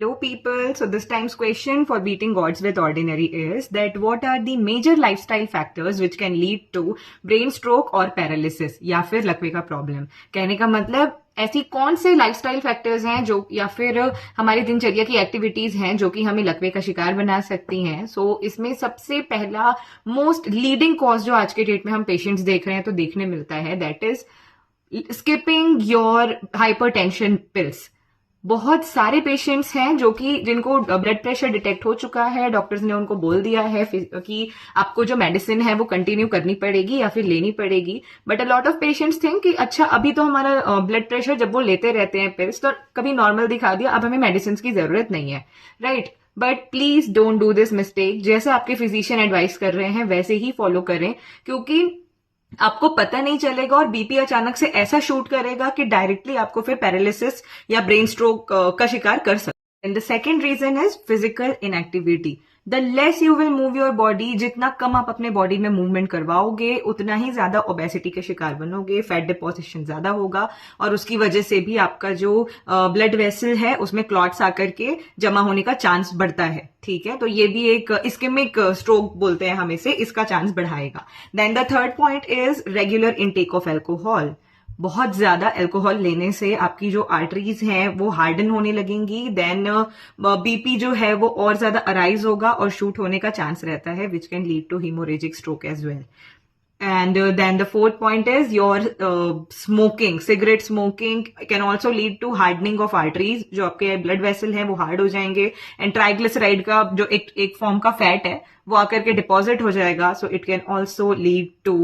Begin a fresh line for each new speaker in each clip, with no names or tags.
Hello people, so this time's question for beating odds with ordinary is that what are the major lifestyle factors which can lead to brain stroke or paralysis या फिर लकवे का problem. कहने का मतलब ऐसी कौन से lifestyle factors हैं जो या फिर हमारी दिनचर्या की एक्टिविटीज हैं जो कि हमें लकवे का शिकार बना सकती हैं। सो इसमें सबसे पहला मोस्ट लीडिंग कॉज जो आज के डेट में हम पेशेंट्स देख रहे हैं तो देखने मिलता है that is skipping your hypertension pills. बहुत सारे पेशेंट्स हैं जो कि जिनको ब्लड प्रेशर डिटेक्ट हो चुका है, डॉक्टर्स ने उनको बोल दिया है कि आपको जो मेडिसिन है वो कंटिन्यू करनी पड़ेगी या फिर लेनी पड़ेगी, but a lot of patients think कि अच्छा अभी तो हमारा ब्लड प्रेशर जब वो लेते रहते हैं पिल्स तो कभी नॉर्मल दिखा दिया, अब हमें मेडिसिन की जरूरत नहीं है, right. But please don't do this mistake. जैसे आपके फिजिशियन एडवाइस कर रहे हैं वैसे ही फॉलो करें, क्योंकि आपको पता नहीं चलेगा और बीपी अचानक से ऐसा शूट करेगा कि डायरेक्टली आपको फिर पैरालिसिस या ब्रेन स्ट्रोक का शिकार कर सकते हैं। And the second reason is physical inactivity. The less you will move your body, जितना कम आप अपने बॉडी में मूवमेंट करवाओगे उतना ही ज्यादा ओबेसिटी के शिकार बनोगे, फैट डिपोजिशन ज्यादा होगा और उसकी वजह से भी आपका जो ब्लड वेसल है उसमें क्लॉट्स आकर के जमा होने का चांस बढ़ता है, ठीक है। तो ये भी एक इस्केमिक स्ट्रोक बोलते हैं हम इसे, इसका चांस बढ़ाएगा। Then the third point is regular intake of alcohol. बहुत ज्यादा अल्कोहल लेने से आपकी जो आर्टरीज हैं वो हार्डन होने लगेंगी, देन बीपी जो है वो और ज्यादा अराइज होगा और शूट होने का चांस रहता है which can lead to haemorrhagic stroke as well. And then the fourth point is your smoking. Cigarette smoking can also lead to hardening of arteries. जो आपके blood vessel हैं वो hard हो जाएंगे and triglyceride का जो एक form का fat है वो आकर के deposit हो जाएगा, so it can also lead to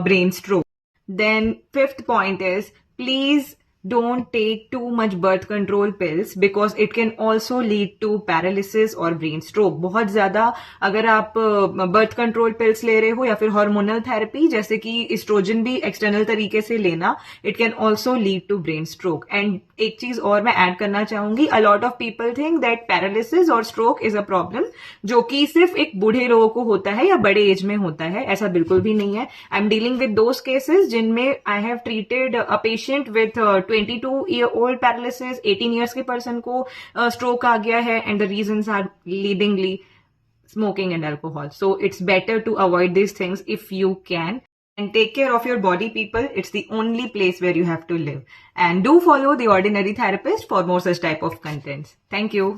brain stroke. Then fifth point is please don't take too much birth control pills because it can also lead to paralysis or brain stroke. बहुत ज्यादा अगर आप birth control pills ले रहे हो या फिर hormonal therapy जैसे कि एस्ट्रोजन भी एक्सटर्नल तरीके से लेना, it can also lead to brain stroke. And एक चीज और मैं ऐड करना चाहूंगी, a lot of people think that paralysis और स्ट्रोक इज अ प्रॉब्लम जो कि सिर्फ एक बूढ़े लोगों को होता है या बड़े एज में होता है, ऐसा बिल्कुल भी नहीं है। I am dealing with those cases जिनमें I have treated a patient with 22-year-old paralysis, 18 years के पर्सन को स्ट्रोक आ गया है and the reasons are leadingly smoking and alcohol. So it's better to avoid these things if you can. And take care of your body, people. It's the only place where you have to live. And do follow the Ordinary Therapist for more such type of contents. Thank you.